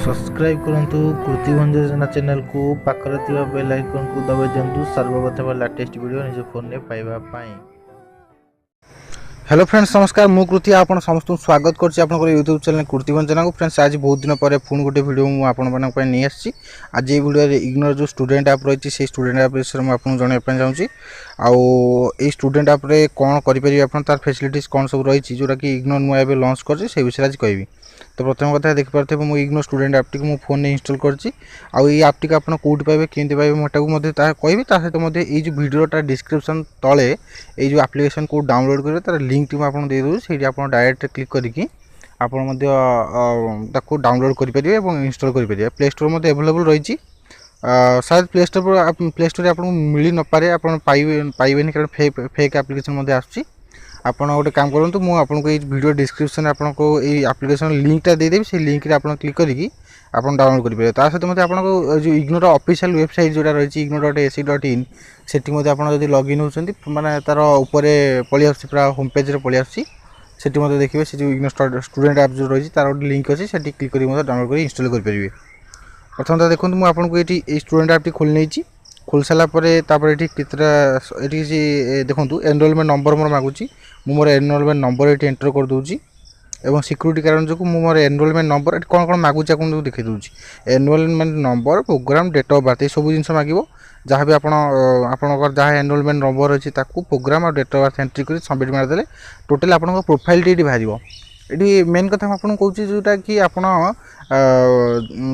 Subscribe करंतु कृतिभंजा channel को पाखरे थिबा बेल आइकन को दबाइ दियंतु सर्वप्रथम लेटेस्ट वीडियो निज फोन में पाइबा पाई। हेलो फ्रेंड्स नमस्कार मु कृति आपण समस्त स्वागत करछि आपन यूट्यूब चैनल कृतिभंजा को। फ्रेंड्स आज बहुत दिन पर पुन गोटे वीडियो मु आपण मानक पय नै आछि। आज ए वीडियो रे इग्नोर जो स्टूडेंट ऐप रही से स्टूडेंट ऐप विषय में आपन जणे पय जाउछि। आउ ए स्टूडेंट ऐप रे कोन करि परिबे आपन तार फैसिलिटीज कोन सब रही जोटा कि इग्नोर मु एबे लॉन्च करछि से विषय आज कहबी। तो प्रथम कथा देख पार्थे मु इग्नो स्टूडेंट ऐप टी मो फोन में इंस्टॉल करछि। आउ ई ऐप टी आपन कोड पाइबे केंति पाइबे मोटा को मध्ये ता कहबी। ता सहित मध्ये ए जो वीडियोटा डिस्क्रिप्शन तळे ए जो एप्लीकेशन को डाउनलोड करबे तार लिंक टी आपन दे दउ। सेठी आपन डायरेक्ट क्लिक करिकि आपन मध्ये ताको डाउनलोड करि परिबे एवं इंस्टॉल करि परिबे। प्ले स्टोर मध्ये अवेलेबल रही छी। शायद प्ले स्टोर आपन मिली न पारे आपन पाइबेनी कारण फेक एप्लीकेशन मध्ये आछि। आपन गोटे काम करंतु मु आपन को ए वीडियो डिस्क्रिप्शन आपन को ए एप्लीकेशन लिंक दे देबी। से लिंक रे आपन क्लिक करिकि आपन डाउनलोड करि परिबे। ता सहित मध्ये आपन को जो इग्नोर ऑफिशियल वेबसाइट जोटा रही ignou.ac.in सेठी मध्ये आपन जदी लॉगिन होचंती माने तार ऊपर पळि आछि पूरा होम पेज रे पळि आछि। सेठी मध्ये देखिबे से जो इग्नोर स्टूडेंट ऐप जो रही तार गोटे लिंक अछि। सेठी क्लिक करि मध्ये डाउनलोड करि इंस्टॉल करि परिबे। प्रथम ता देखंतु मु आपन को एठी ए स्टूडेंट ऐप टी खोल नेछि। खोल साला परे तापर एठी कितरा एठी जे देखंतु एनरोलमेंट नंबर मोर मागुची। मु मोर एनरोलमेंट नंबर एठी एंटर कर दोउची एवं सिक्योरिटी कारण जो मु मोर एनरोलमेंट नंबर एठी कोन कोन मागुची आपन देखै दोउची। Enrolment number programme date of birth ए सब जिंस मागिबो। जहाँ भी आपन जहाँ एनरोलमेंट नंबर अछि ताकू प्रोग्राम और डेट ऑफ बर्थ एंट्री कर सबमिट मार देले टोटल आपन प्रोफाइल टी बाहरिबो। एठी मेन कथा आपन कहूची जोटा कि आपन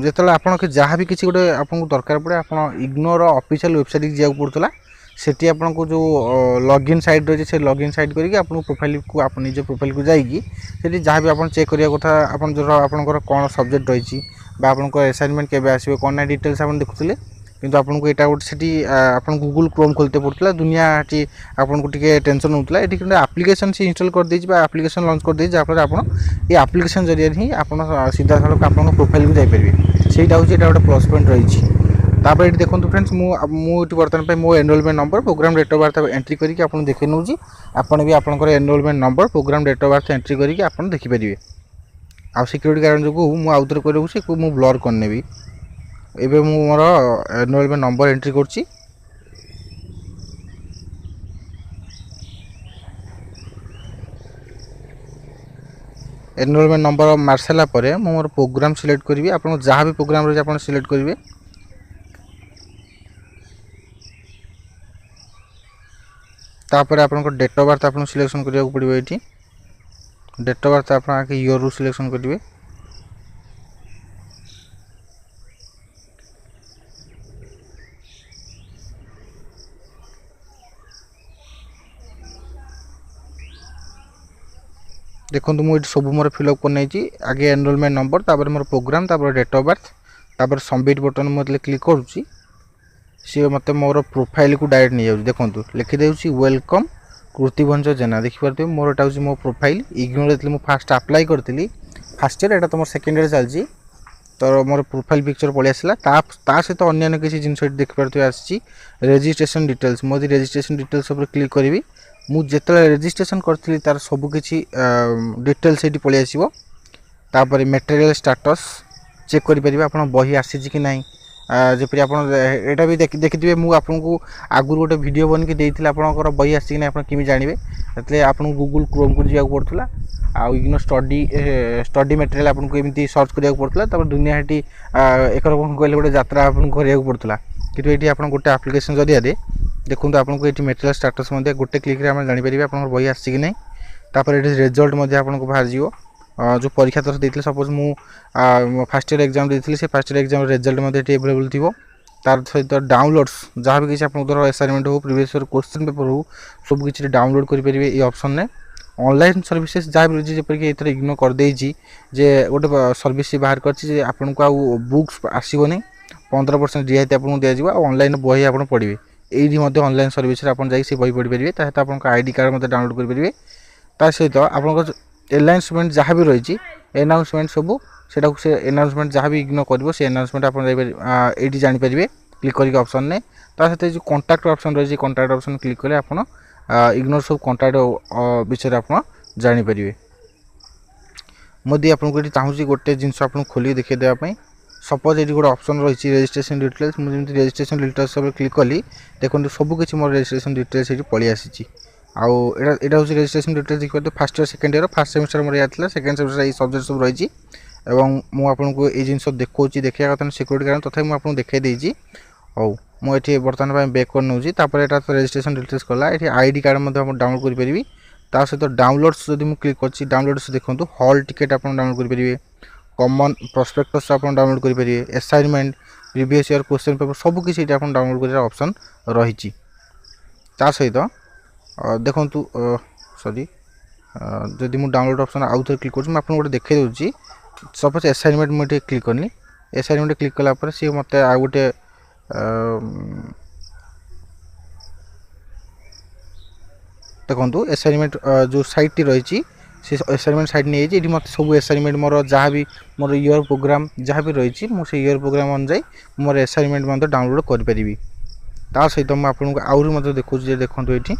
जेतले आपन के जहाँ भी किसी गोटे आपन दरकार पड़े आपन इग्नोर ऑफिशियल वेबसाइट जिया पड़तला। सेठी आपन को जो लॉगिन साइट रही से लॉगिन साइट करके आपन प्रोफाइल को आपन निज प्रोफाइल को जाईकी सेठी जहाँ भी आपन चेक करिया कथा आपन जो आपन कोन सब्जेक्ट रही बा आपन को असाइनमेंट केबे आसीबे कोन ना डिटेल्स आपन देखुतले। किंतु आपन को एटा गोटे सेठी आपन गूगल क्रोम खोलते पड़तला दुनिया टी आपन को टिके टेंशन होतला। एठी किंतु एप्लीकेशन से इंस्टॉल कर देछि बा एप्लीकेशन लॉन्च कर देछि। जाफर आपन ए एप्लीकेशन जरिया ही आपन सीधा सलक आपन प्रोफाइल को जाई परिबे। सेटा होछि एटा गोटे प्लस पॉइंट रही छी। तापर एठी देखंतु फ्रेंड्स मु एठी वर्तमान पे मो enrolment number programme date of birth entry करिकि आपन देखै नउची। आपन भी आपन enrolment number programme date of birth entry करिकि आपन देखि परिबे। आ सिक्योरिटी कारण जो मु आउटर करबो से को मु ब्लर करनेबी। एबे मु मोर एनरोलमेंट नंबर एंट्री करछि। एनरोलमेंट नंबर मारसला परे मु मोर प्रोग्राम सिलेक्ट करबी। आपन जहाँ भी प्रोग्राम रे आपन सिलेक्ट करिवे। तापर आपन को डेट ऑफ बर्थ आपन सिलेक्शन करिया को पड़िबो। एठी डेट ऑफ बर्थ आपन के ईयर रू सिलेक्शन करिवे। देखंतु मु सब मोर फिलअप कर नै छी। आगे एनरोलमेंट नंबर तापर मोर प्रोग्राम तापर डेट ऑफ बर्थ तापर सबमिट बटन मते क्लिक करूची। सी मते मोर प्रोफाइल को डायरेक्ट नै जाउ। देखंतु लिखि देउची वेलकम कृतिभंजा जेना देखि परते मोर एटा होची मो प्रोफाइल इग्नोर एतले मु फर्स्ट अप्लाई करथिली फर्स्ट ईयर एटा तो मोर सेकंड ईयर चलची। तो मोर प्रोफाइल पिक्चर पळे आसला ता से तो अन्य किसी जिंस देख परते आछि registration details Modi registration details ऊपर क्लिक करबी। मु जेतले रजिस्ट्रेशन करथिली तार सब किछि डिटेल्स एटी पळे आसीबो। तापर मटेरियल स्टेटस चेक करि परिबा आपन बही आसी कि नाही। जेपरि आपन एटा भी देखिथिबे मु आपन को आगुर गोटे वीडियो बन के देइथिला आपन बही आसी कि नाही आपन किमि जानिबे। एतले आपन गूगल क्रोम को जिया पड़थला। आ इग्नो स्टडी मटेरियल आपन को एमिति सर्च करिया पड़थला। तापर दुनिया हेटी एकर कोन कहले गोटे यात्रा आपन करिया पड़थला। किंतु एटी आपन गोटे एप्लीकेशन जरिया रे देखंतु आपन को एटी मटेरियल स्टेटस मध्ये गोटे क्लिक रे हम जानि परिबे आपन बही आसी कि नाही। तापर एटी रिजल्ट मध्ये आपन को बाहर जिवो। जो परीक्षा तर देथिले सपोज मु फर्स्ट ईयर एग्जाम देथिले से फर्स्ट ईयर एग्जाम रिजल्ट मध्ये एटी अवेलेबल थिबो। तार सहित डाउनलोड्स जहाँ भी किसी आपन दर असाइनमेंट हो प्रीवियस ईयर क्वेश्चन पेपर हो सब किछि डाउनलोड करि परिबे। ए ऑप्शन ने ऑनलाइन सर्विसेज जहाँ भी रही जेपर कि एथर इग्नोर कर देछि जे गोटे सर्विस बाहर करछि जे आपन को आ बुक्स आसीबो नै 15% रियायती आपन दिया जिवो। ऑनलाइन बही आपन पढिबे। एही मध्ये ऑनलाइन सर्विस रे आपन जाई से बही पढि परिबे। ता आपन को आईडी कार्ड मध्ये डाउनलोड करि परिबे। ता सहित आपन को अनाउंसमेंट जहाँ भी रही अनाउंसमेंट सब सेटा से अनाउंसमेंट जहाँ भी इग्नोर करबो से अनाउंसमेंट आपन एठी जानि परिबे क्लिक करके ऑप्शन ने। ता सहित जो कांटेक्ट ऑप्शन रही कांटेक्ट ऑप्शन क्लिक करे आपन इग्नोर सब कांटेक्ट विषय आपन जानि परिबे। मोदी आपन को चाहूची गोटे जिंस आपन खोली देखे देबा पई सपोज ये गोटे ऑप्शन रही रजिस्ट्रेशन डिटेल्स मुझे रजिस्ट्रेशन डिटेल्स क्लिक कली देखो सबकि मोर रजिस्ट्रेशन डिटेल्स ये पलि आसी आउ एटा हूँ रजिस्ट्रेशन डिटेल्स देखिए तो first year second year first semester मोर याद सेकेंड सेमिस्टर ये सब्जेक्ट सब रही मुझे ये जिन देखा देखा कथा सिक्योरिटी कारण तथा मुझे देखा देती हौ मुझे बर्तमान बैक कर नौची तो रजिस्ट्रेशन डिटेल्स कला ये आईडी कार्ड डाउनलोड करी ता सहित डाउनलोड्स जब मुझे क्लिक कर डाउनलोड्स देखो हॉल टिकेट आप डाउनलोड करेंगे कॉमन प्रोस्पेक्टस आप डाउनलोड करेंगे assignment previous year question paper सबकि आप डाउनलोड कर ऑप्शन रही सहित देखु सॉरी जदि मुझे डाउनलोड ऑप्शन आउ थे क्लिक कर गोटे देखे दूसरी सपोज असाइनमेंट मुझे क्लिक करनी असाइनमेंट क्लिक कलापर सी मत आ गोटे देखो असाइनमेंट जो साइट टी रही से असाइनमेंट साइट नहीं ये मत सब असाइनमेंट मोर जहाँ भी मोर ईयर प्रोग्राम जहाँ भी रही मुझे ईयर प्रोग्राम अनुसार मोर असाइनमेंट डाउनलोड करें ता सहित मुझे आपको आहरी मत देखो देखो ये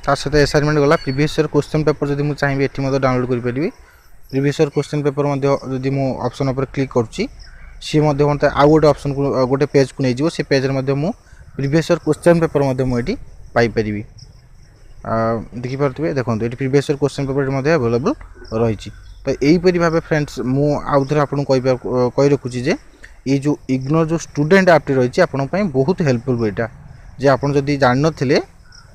ता सहित असाइनमेंट गला प्रीवियस ईयर क्वेश्चन पेपर जब मुझे चाहिए ये डाउनलोड करें प्रीवियस ईयर क्वेश्चन पेपर जदि मु ऑप्शन पर क्लिक करुच्ची सी मत आउ गोटे ऑप्शन को गोटे पेज को नहीं से पेज मु प्रीवियस ईयर क्वेश्चन पेपर ये पाइपर देखिपे देखो ये previous year question paper available रही तो यहीपरी भाव फ्रेंड्स मुझे आपको कही रखुची जे ये जो इग्नोर जो स्टूडेंट ऐप रही आपंपाई बहुत हेल्पफुल यहाँ जे आप जान नी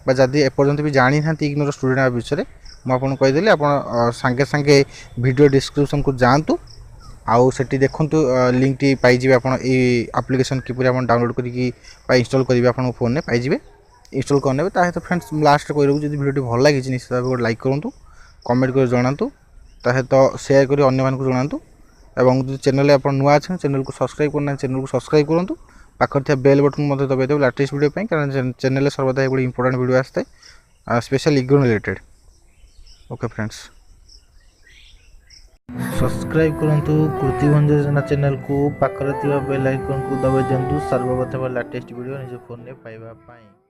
जदि एपर्यंत भी जानी ना इग्नोर स्टूडेंट ऐप विषय मुझे कहीदेली आप सांगे सांगे वीडियो डिस्क्रिप्शन को जातु आउ सेठी देखु लिंक टी पाइबे आप एप्लिकेशन किपर आप डाउनलोड करके इंस्टॉल करेंगे आप फोन में पाइबे इंस्टॉल करने तो फ्रेंड्स लास्ट कही रखुँ जब वीडियो भल लगी निश्चित भाव लाइक करूँ कमेंट कर जनातु तो शेयर कर अन्य मानक जनातु एवं जो चैनल आप नुआ अच्छे चैनल को सब्सक्राइब करना चैनल को सब्सक्राइब करूँ पाखर बेल बटन मत दबाई देव लेटेस्ट वीडियो कारण चैनल सर्वदा गोटे इंपोर्टेंट वीडियो आसता है special IGNOU related okay friends subscribe करंतु कृतिभंज जेना चैनल को पाखरे बेल आइकन को दबाई दिंतु सर्वप्रथम लेटेस्ट वीडियो निज फोन में पाइबा पाई।